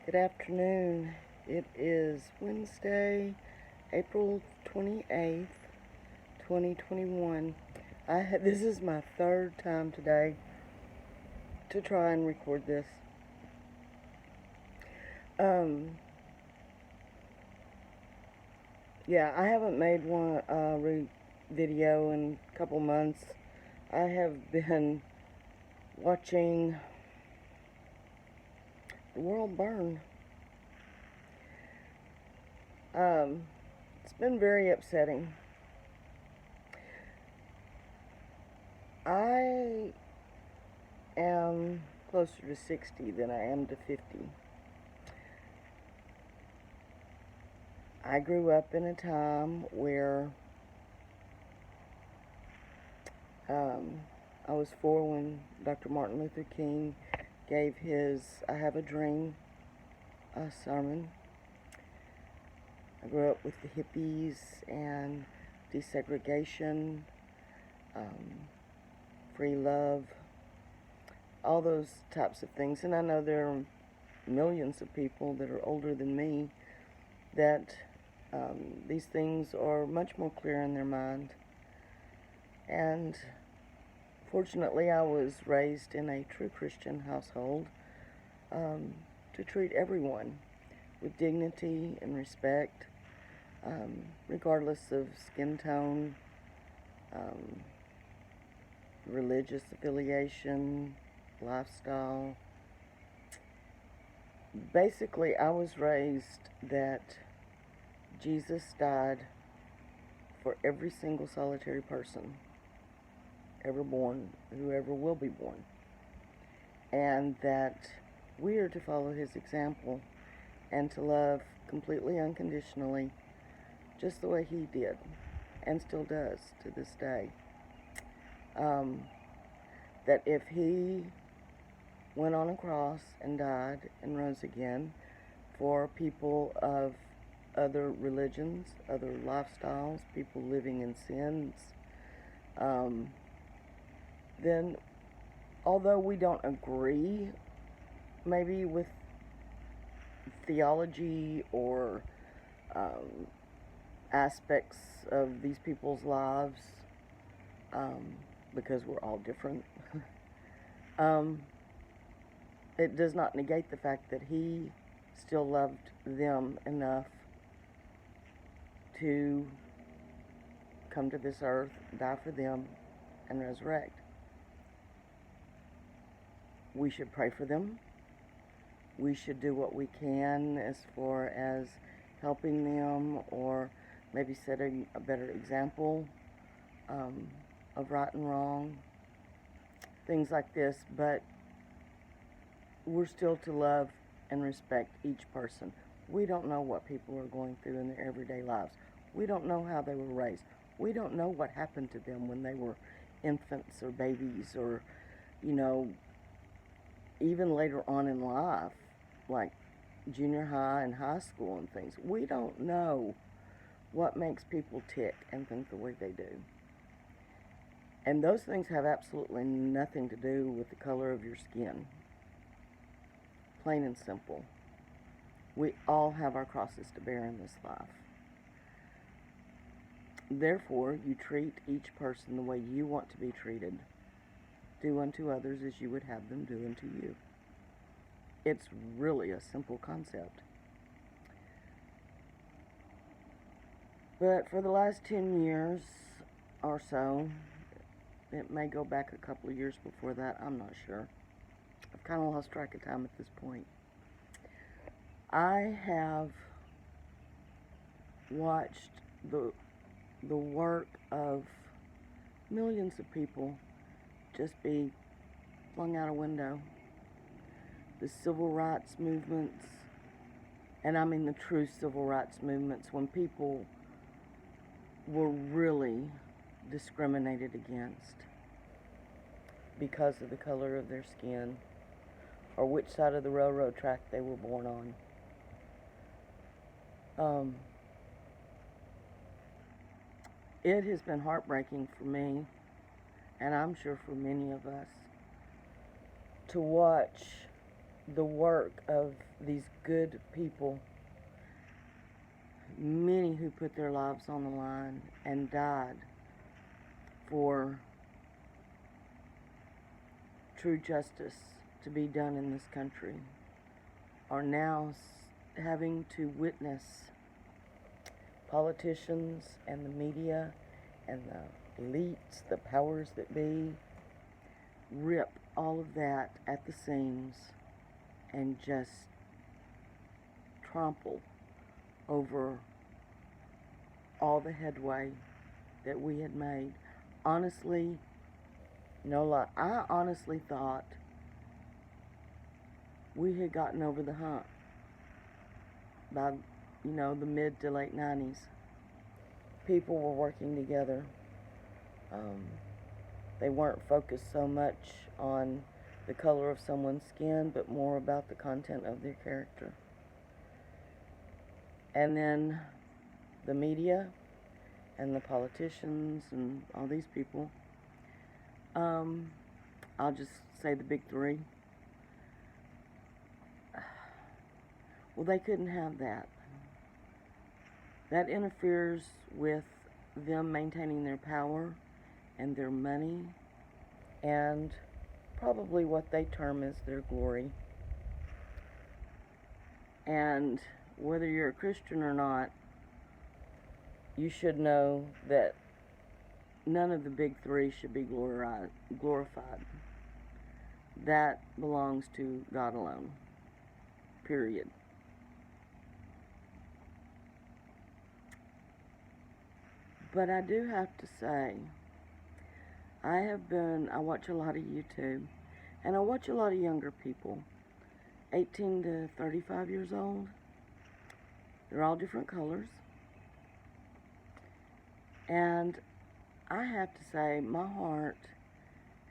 Good afternoon. It is Wednesday, April 28th, 2021. This is my third time today to try and record this. Yeah, I haven't made one video in a couple months. I have been watching the world burn. It's been very upsetting. I am closer to 60 than I am to 50. I grew up in a time where I was 4 when Dr. Martin Luther King gave his I Have a Dream sermon. I grew up with the hippies and desegregation, free love, all those types of things. And I know there are millions of people that are older than me that these things are much more clear in their mind. And fortunately, I was raised in a true Christian household to treat everyone with dignity and respect, regardless of skin tone, religious affiliation, lifestyle. Basically, I was raised that Jesus died for every single solitary person ever born, whoever will be born, and that we are to follow his example and to love completely unconditionally, just the way he did and still does to this day. That if he went on a cross and died and rose again for people of other religions, other lifestyles, people living in sins, then although we don't agree maybe with theology or aspects of these people's lives, because we're all different, it does not negate the fact that he still loved them enough to come to this earth, die for them, and resurrect. We should pray for them. We should do what we can as far as helping them, or maybe setting a better example of right and wrong, things like this. But we're still to love and respect each person. We don't know what people are going through in their everyday lives. We don't know how they were raised. We don't know what happened to them when they were infants or babies, or, even later on in life, like junior high and high school and things. We don't know what makes people tick and think the way they do. And those things have absolutely nothing to do with the color of your skin. Plain and simple. We all have our crosses to bear in this life. Therefore, you treat each person the way you want to be treated. Do unto others as you would have them do unto you. It's really a simple concept. But for the last 10 years or so, it may go back a couple of years before that, I'm not sure. I've kind of lost track of time at this point. I have watched the work of millions of people just be flung out a window. The civil rights movements, and I mean the true civil rights movements, when people were really discriminated against because of the color of their skin or which side of the railroad track they were born on. It has been heartbreaking for me, and I'm sure for many of us, to watch the work of these good people, many who put their lives on the line and died for true justice to be done in this country, are now having to witness politicians and the media and the elites, the powers that be, rip all of that at the seams and just trample over all the headway that we had made. Honestly, no lie, I honestly thought we had gotten over the hump by, the mid to late 90s. People were working together. They weren't focused so much on the color of someone's skin, but more about the content of their character. And then the media and the politicians and all these people, I'll just say the big three. Well, they couldn't have that. That interferes with them maintaining their power and their money and probably what they term as their glory. And whether you're a Christian or not, you should know that none of the big three should be glorified. That belongs to God alone. Period. But I do have to say, I watch a lot of YouTube, and I watch a lot of younger people, 18 to 35 years old. They're all different colors. And I have to say, my heart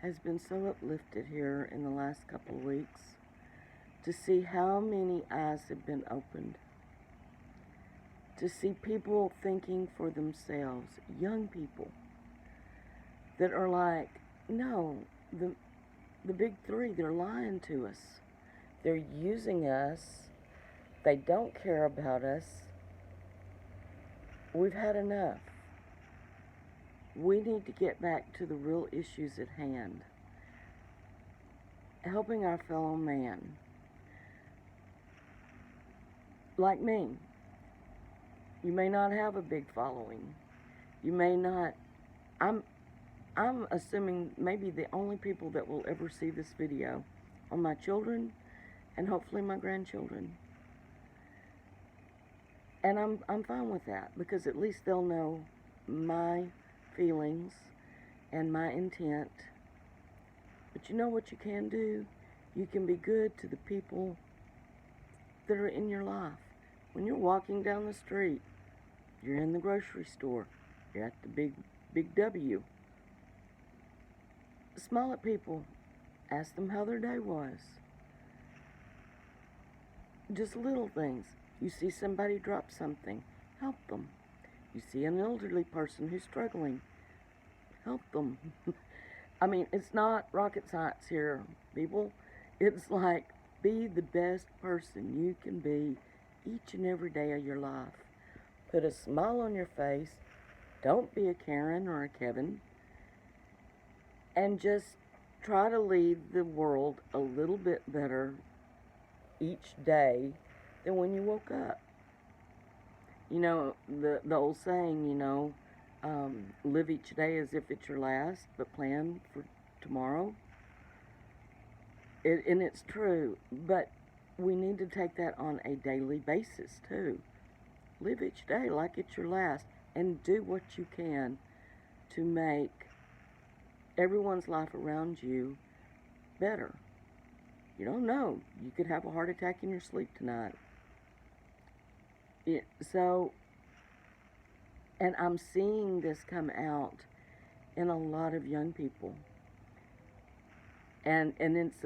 has been so uplifted here in the last couple of weeks to see how many eyes have been opened, to see people thinking for themselves, young people, that are like, no, the big three, they're lying to us. They're using us. They don't care about us. We've had enough. We need to get back to the real issues at hand. Helping our fellow man. Like me. You may not have a big following. You may not. I'm assuming maybe the only people that will ever see this video are my children and hopefully my grandchildren. And I'm fine with that, because at least they'll know my feelings and my intent. But you know what you can do? You can be good to the people that are in your life. When you're walking down the street, you're in the grocery store, you're at the big W. Smile at people. Ask them how their day was. Just little things. You see somebody drop something, help them. You see an elderly person who's struggling, help them. I mean, it's not rocket science here, people. It's like, be the best person you can be each and every day of your life. Put a smile on your face. Don't be a Karen or a Kevin. And just try to leave the world a little bit better each day than when you woke up. You know, the old saying, live each day as if it's your last, but plan for tomorrow. And it's true, but we need to take that on a daily basis too. Live each day like it's your last, and do what you can to make everyone's life around you better. You don't know. You could have a heart attack in your sleep tonight. And I'm seeing this come out in a lot of young people. And it's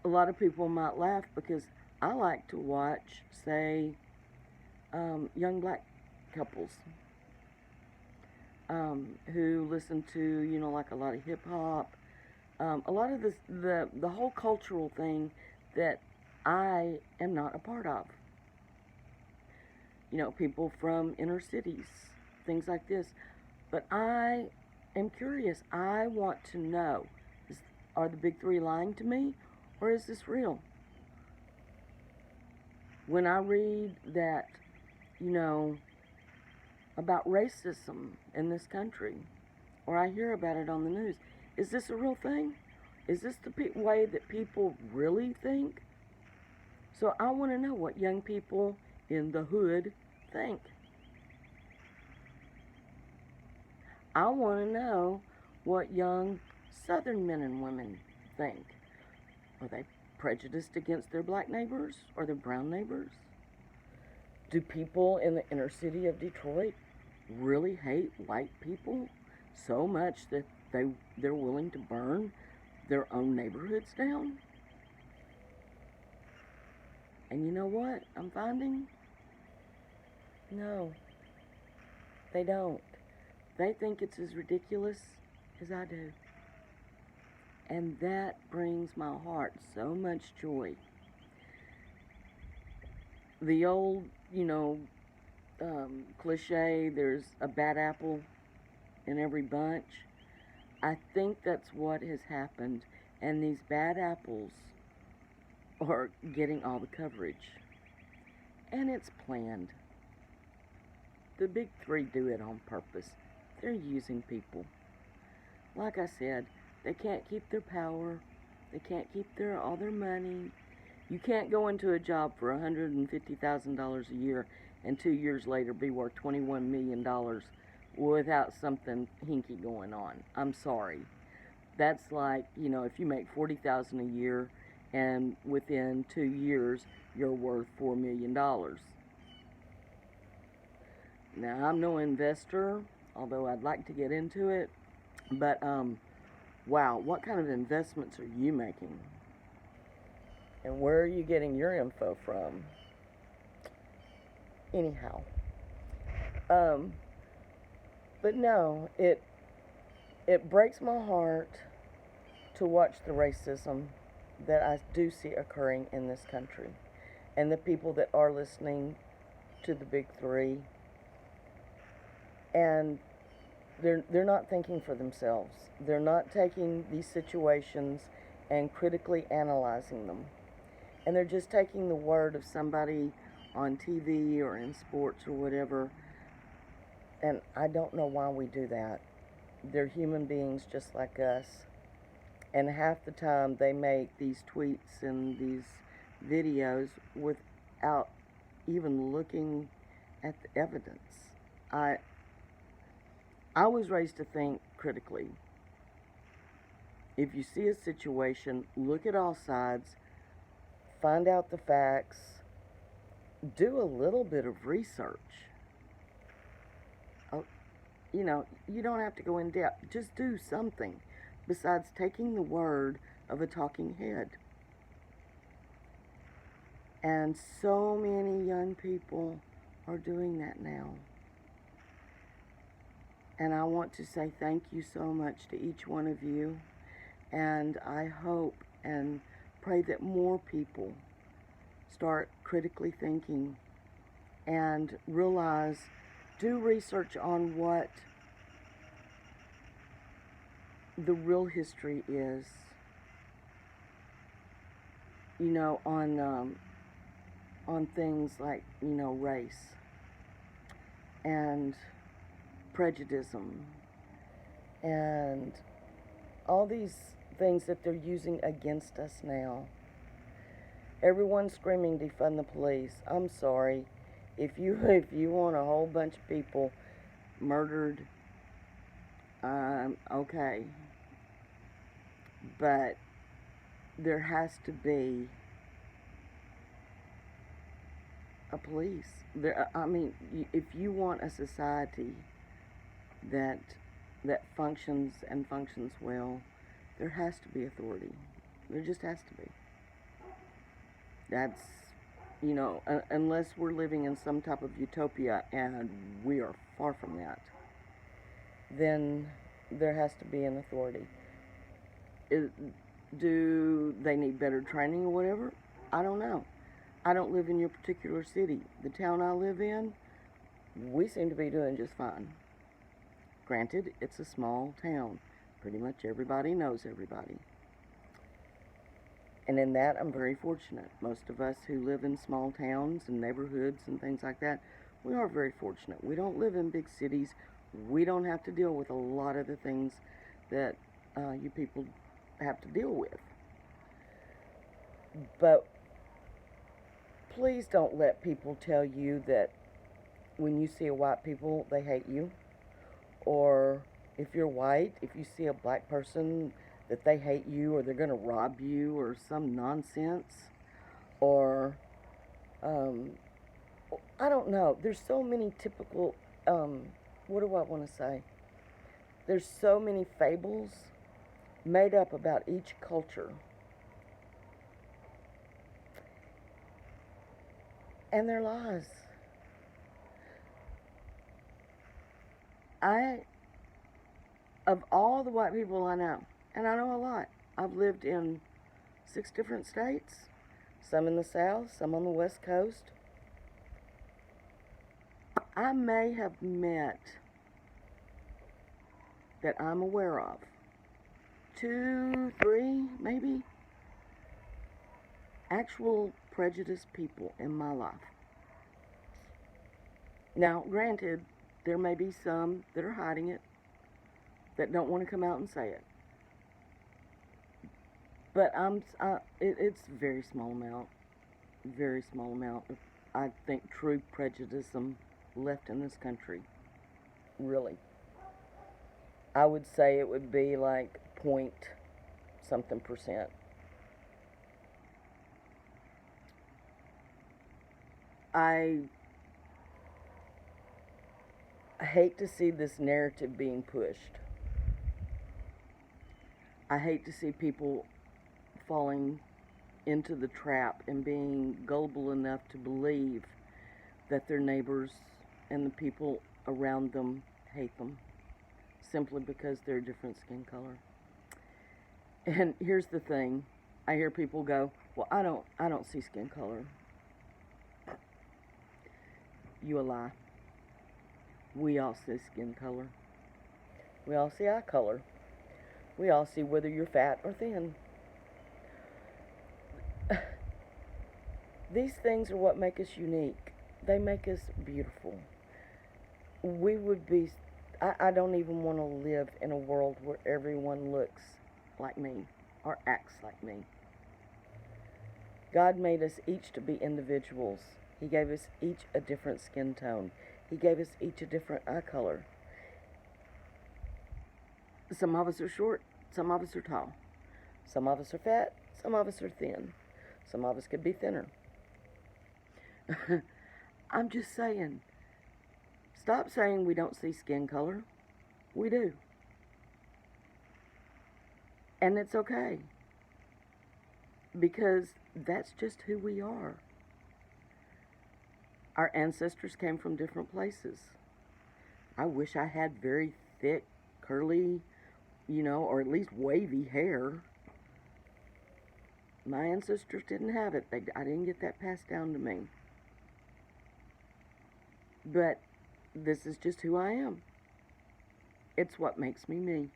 a lot of people might laugh, because I like to watch, say, young black couples who listen to, like a lot of hip hop, A lot of the whole cultural thing that I am not a part of. You know, people from inner cities, things like this. But I am curious. I want to know, are the big three lying to me, or is this real? When I read that, you know, about racism in this country, or I hear about it on the news, is this a real thing? Is this the way that people really think? So I want to know what young people in the hood think. I want to know what young Southern men and women think. Are they prejudiced against their black neighbors or their brown neighbors? Do people in the inner city of Detroit really hate white people so much that they're willing to burn their own neighborhoods down? And you know what I'm finding? No, they don't. They think it's as ridiculous as I do. And that brings my heart so much joy. The old, cliche, there's a bad apple in every bunch. I think that's what has happened. And these bad apples are getting all the coverage. And it's planned. The big three do it on purpose. They're using people. Like I said, they can't keep their power. They can't keep all their money. You can't go into a job for $150,000 a year and 2 years later be worth $21 million without something hinky going on. I'm sorry. That's like, if you make $40,000 a year and within 2 years you're worth $4 million. Now, I'm no investor, although I'd like to get into it, but wow, what kind of investments are you making? And where are you getting your info from? Anyhow. But no, it breaks my heart to watch the racism that I do see occurring in this country. And the people that are listening to the big three. And they're not thinking for themselves. They're not taking these situations and critically analyzing them. And they're just taking the word of somebody on TV or in sports or whatever. And I don't know why we do that. They're human beings just like us. And half the time they make these tweets and these videos without even looking at the evidence. I was raised to think critically. If you see a situation, look at all sides, find out the facts, do a little bit of research. You don't have to go in depth. Just do something besides taking the word of a talking head. And so many young people are doing that now. And I want to say thank you so much to each one of you. And I hope and pray that more people start critically thinking and realize, do research on what the real history is. On things like, race and prejudice and all these things that they're using against us now. Everyone's screaming defund the police. I'm sorry. If you want a whole bunch of people murdered, okay. But there has to be a police. If you want a society that functions and functions well, there has to be authority. There just has to be. That's, unless we're living in some type of utopia, and we are far from that, then there has to be an authority. Is, do they need better training or whatever? I don't know. I don't live in your particular city. The town I live in, we seem to be doing just fine. Granted, it's a small town. Pretty much everybody knows everybody. And in that, I'm very fortunate. Most of us who live in small towns and neighborhoods and things like that, we are very fortunate. We don't live in big cities. We don't have to deal with a lot of the things that you people have to deal with. But please don't let people tell you that when you see a white people, they hate you. Or if you're white, if you see a black person, that they hate you or they're going to rob you or some nonsense. Or, I don't know. There's so many typical, what do I want to say? There's so many fables made up about each culture. And they're lies. Of all the white people I know, and I know a lot, I've lived in 6 different states, some in the South, some on the West Coast. I may have met, that I'm aware of, 2, 3, maybe, actual prejudiced people in my life. Now, granted, there may be some that are hiding it, that don't want to come out and say it. But it's a very small amount, of, I think, true prejudice left in this country. Really. I would say it would be like point something %. I hate to see this narrative being pushed. I hate to see people falling into the trap and being gullible enough to believe that their neighbors and the people around them hate them simply because they're a different skin color. And here's the thing. I hear people go, well, I don't see skin color. You a lie. We all see skin color. We all see eye color. We all see whether you're fat or thin. These things are what make us unique. They make us beautiful. We would be, I don't even want to live in a world where everyone looks like me or acts like me. God made us each to be individuals. He gave us each a different skin tone. He gave us each a different eye color. Some of us are short, some of us are tall. Some of us are fat, some of us are thin. Some of us could be thinner. I'm just saying, stop saying we don't see skin color. We do. And it's okay. Because that's just who we are. Our ancestors came from different places. I wish I had very thick, curly, or at least wavy hair. My ancestors didn't have it. I didn't get that passed down to me. But this is just who I am. It's what makes me me.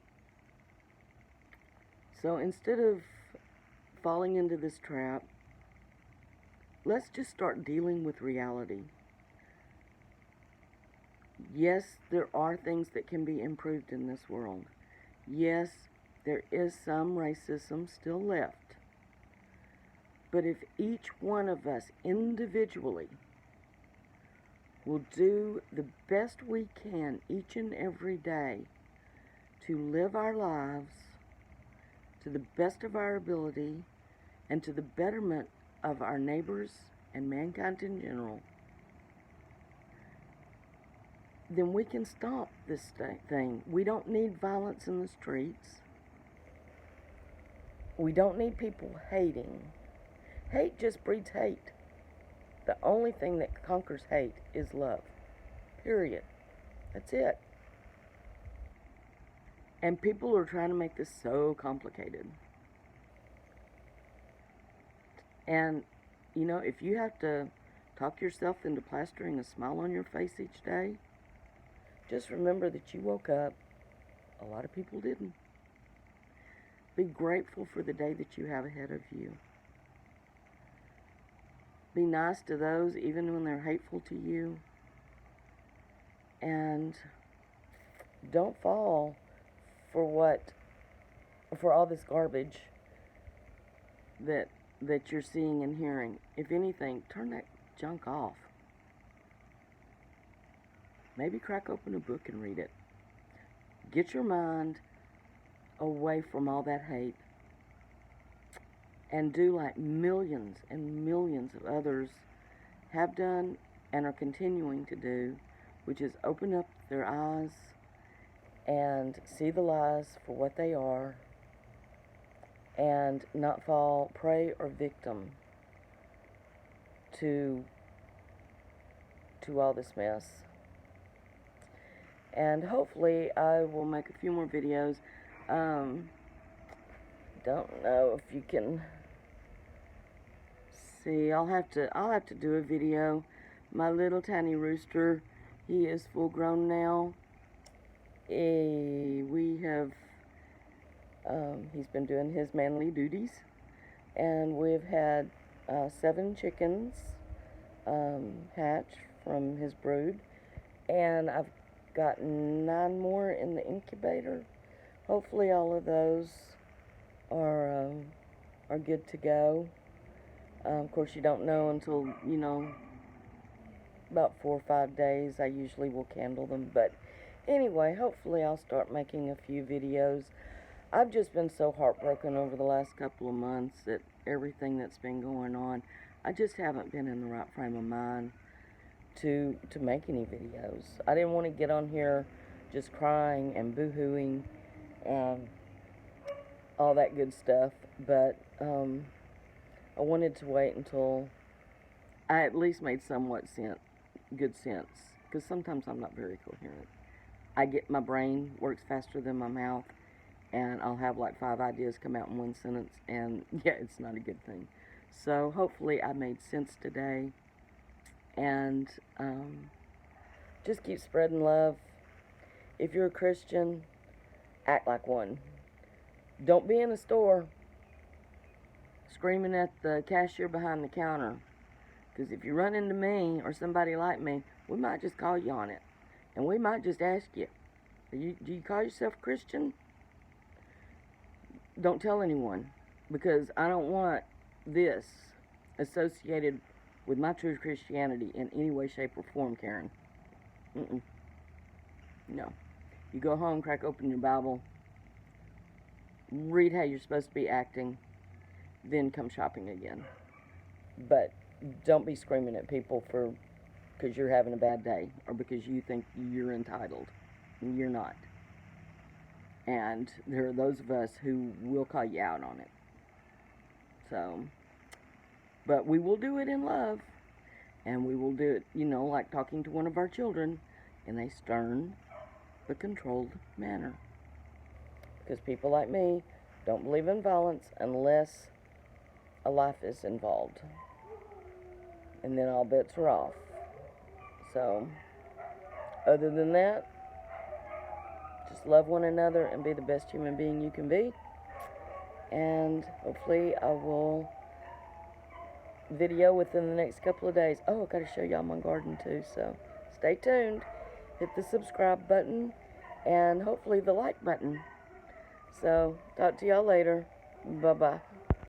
So instead of falling into this trap, let's just start dealing with reality. Yes, there are things that can be improved in this world. Yes, there is some racism still left. But if each one of us individually will do the best we can each and every day to live our lives to the best of our ability and to the betterment of our neighbors and mankind in general, then we can stop this thing. We don't need violence in the streets. We don't need people hating. Hate just breeds hate. The only thing that conquers hate is love. Period. That's it. And people are trying to make this so complicated. And, you know, if you have to talk yourself into plastering a smile on your face each day, just remember that you woke up. A lot of people didn't. Be grateful for the day that you have ahead of you. Be nice to those even when they're hateful to you. And don't fall for all this garbage that you're seeing and hearing. If anything, turn that junk off. Maybe crack open a book and read it. Get your mind away from all that hate and do like millions and millions of others have done and are continuing to do, which is open up their eyes and see the lies for what they are and not fall prey or victim to all this mess. And hopefully I will make a few more videos. Don't know if you can see. I'll have to do a video. My little tiny rooster, he is full grown now. We have he's been doing his manly duties, and we've had 7 chickens hatch from his brood, and I've got 9 more in the incubator. Hopefully all of those are good to go. Of course, you don't know until, you know, about 4 or 5 days. I usually will candle them, but anyway, hopefully I'll start making a few videos. I've just been so heartbroken over the last couple of months at everything that's been going on. I just haven't been in the right frame of mind to make any videos. I didn't want to get on here just crying and boo-hooing and all that good stuff, but I wanted to wait until I at least made somewhat good sense, because sometimes I'm not very coherent. My brain works faster than my mouth, and I'll have like 5 ideas come out in one sentence, and yeah, it's not a good thing. So hopefully I made sense today, and just keep spreading love. If you're a Christian, act like one. Don't be in a store screaming at the cashier behind the counter, because if you run into me or somebody like me, we might just call you on it, and we might just ask you, do you call yourself Christian? Don't tell anyone, because I don't want this associated with my true Christianity in any way, shape, or form, Karen. No. You go home, crack open your Bible, read how you're supposed to be acting, then come shopping again. But don't be screaming at people because you're having a bad day, or because you think you're entitled. You're not. And there are those of us who will call you out on it. So, but we will do it in love, and we will do it, you know, like talking to one of our children in a stern but controlled manner. Because people like me don't believe in violence unless a life is involved. And then all bets are off. So, other than that, just love one another and be the best human being you can be. And hopefully I will video within the next couple of days. Oh, I've got to show y'all my garden too, so stay tuned. Hit the subscribe button and hopefully the like button. So, talk to y'all later. Bye-bye.